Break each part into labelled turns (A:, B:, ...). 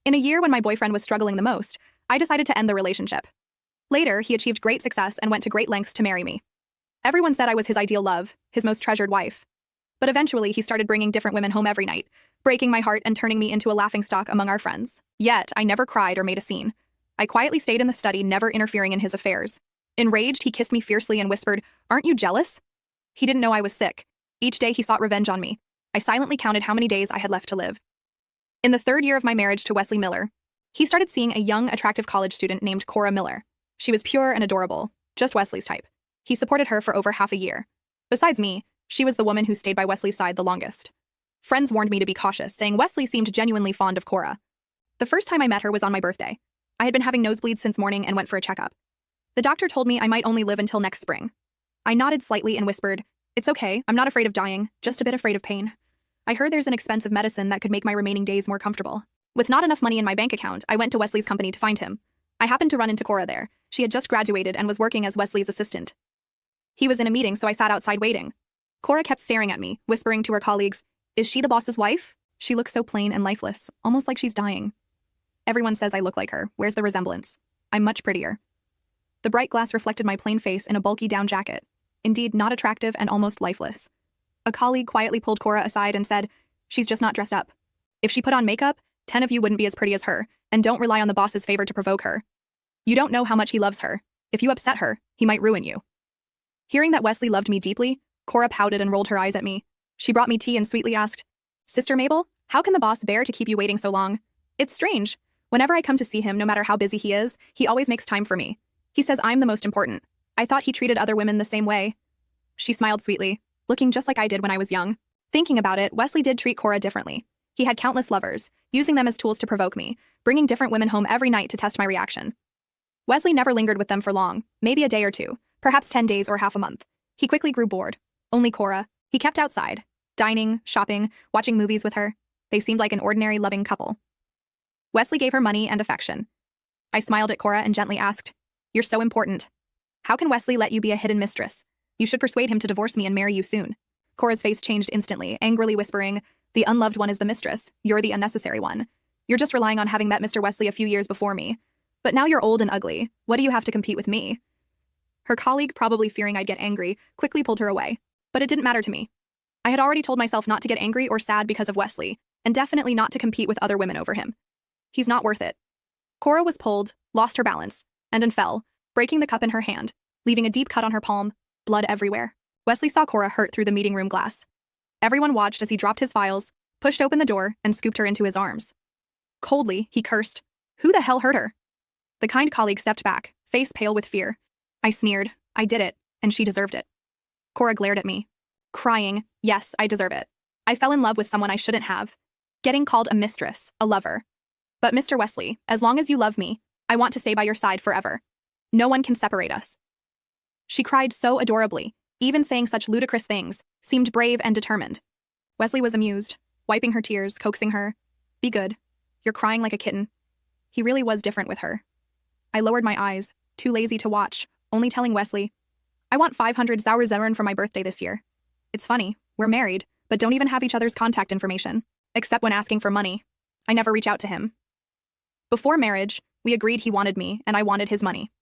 A: In a year when my boyfriend was struggling the most, I decided to end the relationship. Later, he achieved great success and went to great lengths to marry me. Everyone said I was his ideal love, his most treasured wife. But eventually, he started bringing different women home every night, breaking my heart and turning me into a laughingstock among our friends. Yet, I never cried or made a scene. I quietly stayed in the study, never interfering in his affairs. Enraged, he kissed me fiercely and whispered, "Aren't you jealous?" He didn't know I was sick. Each day, he sought revenge on me. I silently counted how many days I had left to live. In the 3rd year of my marriage to Wesley Miller, he started seeing a young, attractive college student named Cora Miller. She was pure and adorable, just Wesley's type. He supported her for over half a year. Besides me, she was the woman who stayed by Wesley's side the longest. Friends warned me to be cautious, saying Wesley seemed genuinely fond of Cora. The first time I met her was on my birthday. I had been having nosebleeds since morning and went for a checkup. The doctor told me I might only live until next spring. I nodded slightly and whispered, "It's okay, I'm not afraid of dying, just a bit afraid of pain." I heard there's an expensive medicine that could make my remaining days more comfortable. With not enough money in my bank account, I went to Wesley's company to find him. I happened to run into Cora there. She had just graduated and was working as Wesley's assistant. He was in a meeting, so I sat outside waiting. Cora kept staring at me, whispering to her colleagues, "Is she the boss's wife? She looks so plain and lifeless, almost like she's dying." Everyone says I look like her. Where's the resemblance? I'm much prettier. The bright glass reflected my plain face in a bulky down jacket. Indeed, not attractive and almost lifeless. A colleague quietly pulled Cora aside and said, "She's just not dressed up. If she put on makeup, 10 of you wouldn't be as pretty as her, and don't rely on the boss's favor to provoke her. You don't know how much he loves her. If you upset her, he might ruin you." Hearing that Wesley loved me deeply, Cora pouted and rolled her eyes at me. She brought me tea and sweetly asked, "Sister Mabel, how can the boss bear to keep you waiting so long? It's strange. Whenever I come to see him, no matter how busy he is, he always makes time for me. He says I'm the most important. I thought he treated other women the same way." She smiled sweetly, looking just like I did when I was young. Thinking about it, Wesley did treat Cora differently. He had countless lovers, using them as tools to provoke me, bringing different women home every night to test my reaction. Wesley never lingered with them for long, maybe a day or two, perhaps 10 days or half a month. He quickly grew bored. Only Cora. He kept outside, dining, shopping, watching movies with her. They seemed like an ordinary, loving couple. Wesley gave her money and affection. I smiled at Cora and gently asked, "You're so important. How can Wesley let you be a hidden mistress? You should persuade him to divorce me and marry you soon." Cora's face changed instantly, angrily whispering, "The unloved one is the mistress. You're the unnecessary one. You're just relying on having met Mr. Wesley a few years before me. But now you're old and ugly. What do you have to compete with me?" Her colleague, probably fearing I'd get angry, quickly pulled her away. But it didn't matter to me. I had already told myself not to get angry or sad because of Wesley, and definitely not to compete with other women over him. He's not worth it. Cora was pulled, lost her balance, and then fell, breaking the cup in her hand, leaving a deep cut on her palm, blood everywhere. Wesley saw Cora hurt through the meeting room glass. Everyone watched as he dropped his files, pushed open the door, and scooped her into his arms. Coldly, he cursed, "Who the hell hurt her?" The kind colleague stepped back, face pale with fear. I sneered, "I did it, and she deserved it." Cora glared at me, crying, "Yes, I deserve it. I fell in love with someone I shouldn't have. Getting called a mistress, a lover. But Mr. Wesley, as long as you love me, I want to stay by your side forever. No one can separate us." She cried so adorably, even saying such ludicrous things, seemed brave and determined. Wesley was amused, wiping her tears, coaxing her, "Be good. You're crying like a kitten." He really was different with her. I lowered my eyes, too lazy to watch, only telling Wesley, "I want 500 Zauerzehren for my birthday this year." It's funny, we're married, but don't even have each other's contact information, except when asking for money. I never reach out to him. Before marriage, we agreed he wanted me and I wanted his money.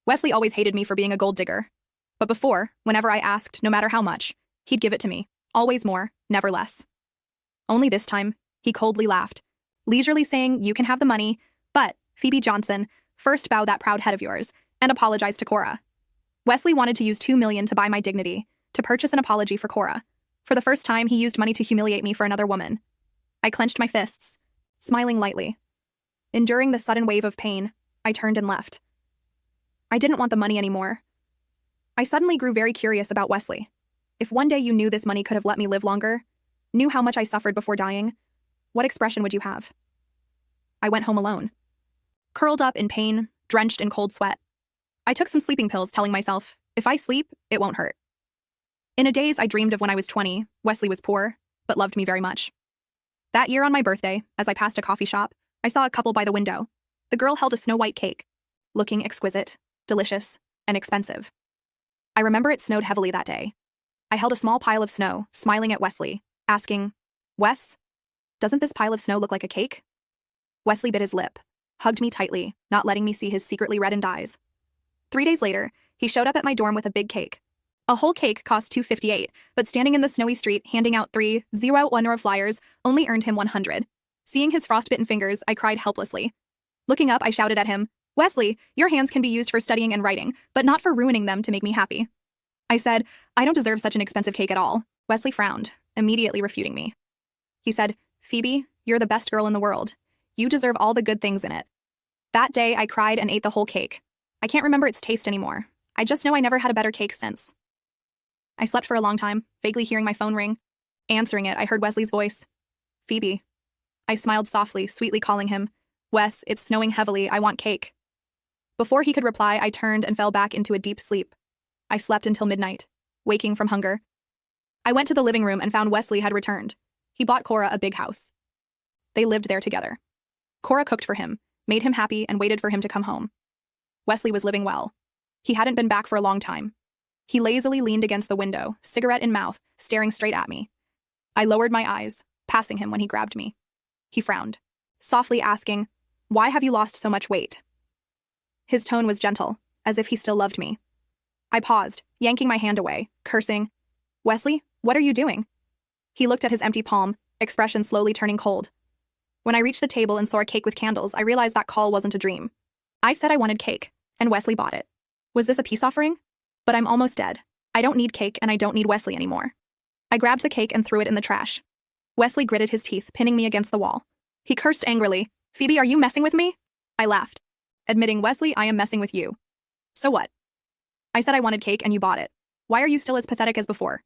A: Wesley always hated me for being a gold digger. But before, whenever I asked, no matter how much, he'd give it to me, always more, never less. Only this time, he coldly laughed, leisurely saying, "You can have the money, but, Phoebe Johnson, first bow that proud head of yours, and apologize to Cora." Wesley wanted to use $2 million to buy my dignity, to purchase an apology for Cora. For the first time, he used money to humiliate me for another woman. I clenched my fists, smiling lightly. Enduring the sudden wave of pain, I turned and left. I didn't want the money anymore. I suddenly grew very curious about Wesley. If one day you knew this money could have let me live longer, knew how much I suffered before dying, what expression would you have? I went home alone. Curled up in pain, drenched in cold sweat. I took some sleeping pills, telling myself, if I sleep, it won't hurt. In a daze, I dreamed of when I was 20, Wesley was poor, but loved me very much. That year on my birthday, as I passed a coffee shop, I saw a couple by the window. The girl held a snow-white cake, looking exquisite, delicious, and expensive. I remember it snowed heavily that day. I held a small pile of snow, smiling at Wesley, asking, "Wes, doesn't this pile of snow look like a cake?" Wesley bit his lip, hugged me tightly, not letting me see his secretly reddened eyes. 3 days later, he showed up at my dorm with a big cake. A whole cake cost $2.58, but standing in the snowy street handing out 301 flyers only earned him 100. Seeing his frostbitten fingers, I cried helplessly. Looking up, I shouted at him, "Wesley, your hands can be used for studying and writing, but not for ruining them to make me happy." I said, "I don't deserve such an expensive cake at all." Wesley frowned, immediately refuting me. He said, "Phoebe, you're the best girl in the world. You deserve all the good things in it." That day, I cried and ate the whole cake. I can't remember its taste anymore. I just know I never had a better cake since. I slept for a long time, vaguely hearing my phone ring. Answering it, I heard Wesley's voice. "Phoebe." I smiled softly, sweetly calling him, "Wes, it's snowing heavily, I want cake." Before he could reply, I turned and fell back into a deep sleep. I slept until midnight, waking from hunger. I went to the living room and found Wesley had returned. He bought Cora a big house. They lived there together. Cora cooked for him, made him happy, and waited for him to come home. Wesley was living well. He hadn't been back for a long time. He lazily leaned against the window, cigarette in mouth, staring straight at me. I lowered my eyes, passing him when he grabbed me. He frowned, softly asking, "Why have you lost so much weight?" His tone was gentle, as if he still loved me. I paused, yanking my hand away, cursing, "Wesley, what are you doing?" He looked at his empty palm, expression slowly turning cold. When I reached the table and saw a cake with candles, I realized that call wasn't a dream. I said I wanted cake, and Wesley bought it. Was this a peace offering? But I'm almost dead. I don't need cake, and I don't need Wesley anymore. I grabbed the cake and threw it in the trash. Wesley gritted his teeth, pinning me against the wall. He cursed angrily, "Phoebe, are you messing with me?" I laughed, admitting, "Wesley, I am messing with you." "So what?" I said I wanted cake, and you bought it. Why are you still as pathetic as before?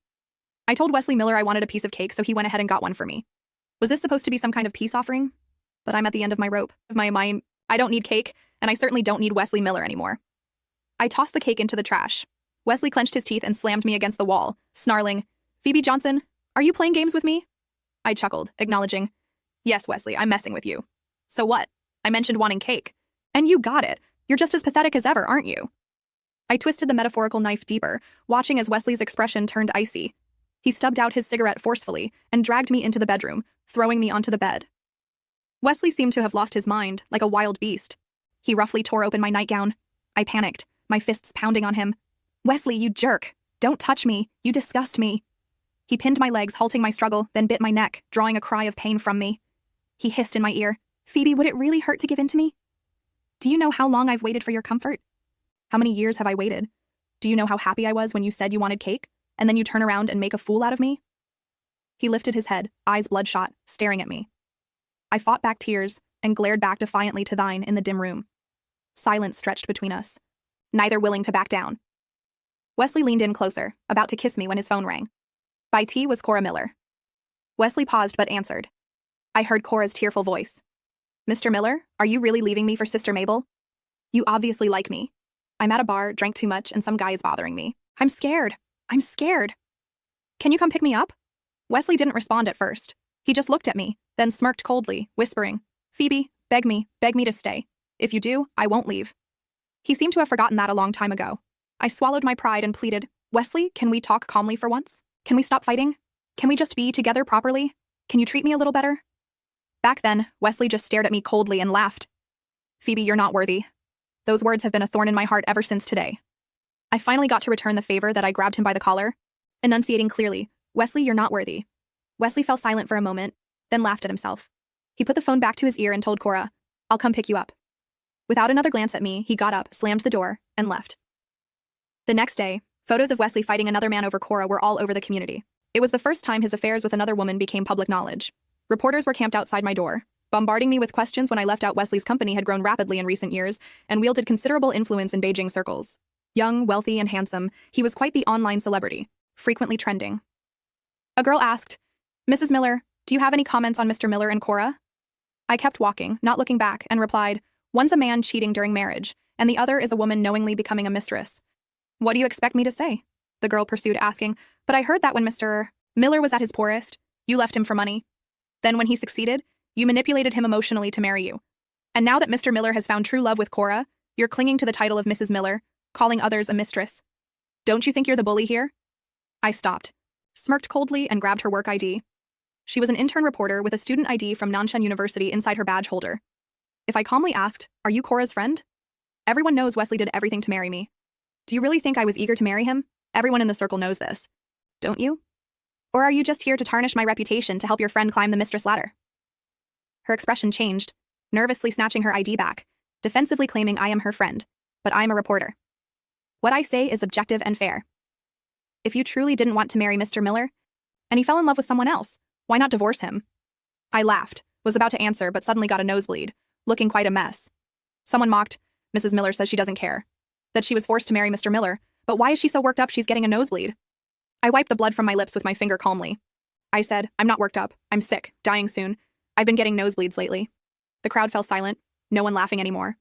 A: I told Wesley Miller I wanted a piece of cake, so he went ahead and got one for me. Was this supposed to be some kind of peace offering? But I'm at the end of my rope. I don't need cake, and I certainly don't need Wesley Miller anymore. I tossed the cake into the trash. Wesley clenched his teeth and slammed me against the wall, snarling, "Phoebe Johnson, are you playing games with me?" I chuckled, acknowledging, "Yes, Wesley, I'm messing with you." "So what? I mentioned wanting cake. And you got it. You're just as pathetic as ever, aren't you?" I twisted the metaphorical knife deeper, watching as Wesley's expression turned icy. He stubbed out his cigarette forcefully and dragged me into the bedroom, throwing me onto the bed. Wesley seemed to have lost his mind, like a wild beast. He roughly tore open my nightgown. I panicked, my fists pounding on him. "Wesley, you jerk! Don't touch me! You disgust me!" He pinned my legs, halting my struggle, then bit my neck, drawing a cry of pain from me. He hissed in my ear, "Phoebe, would it really hurt to give in to me? Do you know how long I've waited for your comfort? How many years have I waited? Do you know how happy I was when you said you wanted cake, and then you turn around and make a fool out of me?" He lifted his head, eyes bloodshot, staring at me. I fought back tears and glared back defiantly to thine in the dim room. Silence stretched between us, neither willing to back down. Wesley leaned in closer, about to kiss me when his phone rang. By T was Cora Miller. Wesley paused but answered. I heard Cora's tearful voice. "Mr. Miller, are you really leaving me for Sister Mabel? You obviously like me. I'm at a bar, drank too much, and some guy is bothering me. I'm scared. I'm scared. Can you come pick me up?" Wesley didn't respond at first. He just looked at me, then smirked coldly, whispering, "Phoebe, beg me to stay. If you do, I won't leave." He seemed to have forgotten that a long time ago. I swallowed my pride and pleaded, "Wesley, can we talk calmly for once? Can we stop fighting? Can we just be together properly? Can you treat me a little better?" Back then, Wesley just stared at me coldly and laughed. "Phoebe, you're not worthy." Those words have been a thorn in my heart ever since today. I finally got to return the favor that I grabbed him by the collar, enunciating clearly, "Wesley, you're not worthy." Wesley fell silent for a moment, then laughed at himself. He put the phone back to his ear and told Cora, "I'll come pick you up." Without another glance at me, he got up, slammed the door, and left. The next day, photos of Wesley fighting another man over Cora were all over the community. It was the first time his affairs with another woman became public knowledge. Reporters were camped outside my door, bombarding me with questions when I left out. Wesley's company had grown rapidly in recent years and wielded considerable influence in Beijing circles. Young, wealthy, and handsome, he was quite the online celebrity, frequently trending. A girl asked, "Mrs. Miller, do you have any comments on Mr. Miller and Cora?" I kept walking, not looking back, and replied, "One's a man cheating during marriage, and the other is a woman knowingly becoming a mistress." "What do you expect me to say?" the girl pursued, asking, "But I heard that when Mr. Miller was at his poorest, you left him for money. Then when he succeeded, you manipulated him emotionally to marry you. And now that Mr. Miller has found true love with Cora, you're clinging to the title of Mrs. Miller, calling others a mistress. Don't you think you're the bully here?" I stopped, smirked coldly, and grabbed her work ID. She was an intern reporter with a student ID from Nanshan University inside her badge holder. If I calmly asked, "Are you Cora's friend?" Everyone knows Wesley did everything to marry me. Do you really think I was eager to marry him? Everyone in the circle knows this. Don't you? Or are you just here to tarnish my reputation to help your friend climb the mistress ladder? Her expression changed, nervously snatching her ID back, defensively claiming I am her friend, but I'm a reporter. What I say is objective and fair. If you truly didn't want to marry Mr. Miller, and he fell in love with someone else, why not divorce him? I laughed, was about to answer, but suddenly got a nosebleed, looking quite a mess. Someone mocked, "Mrs. Miller says she doesn't care. That she was forced to marry Mr. Miller, but why is she so worked up she's getting a nosebleed?" I wiped the blood from my lips with my finger calmly. I said, "I'm not worked up. I'm sick, dying soon. I've been getting nosebleeds lately." The crowd fell silent, no one laughing anymore.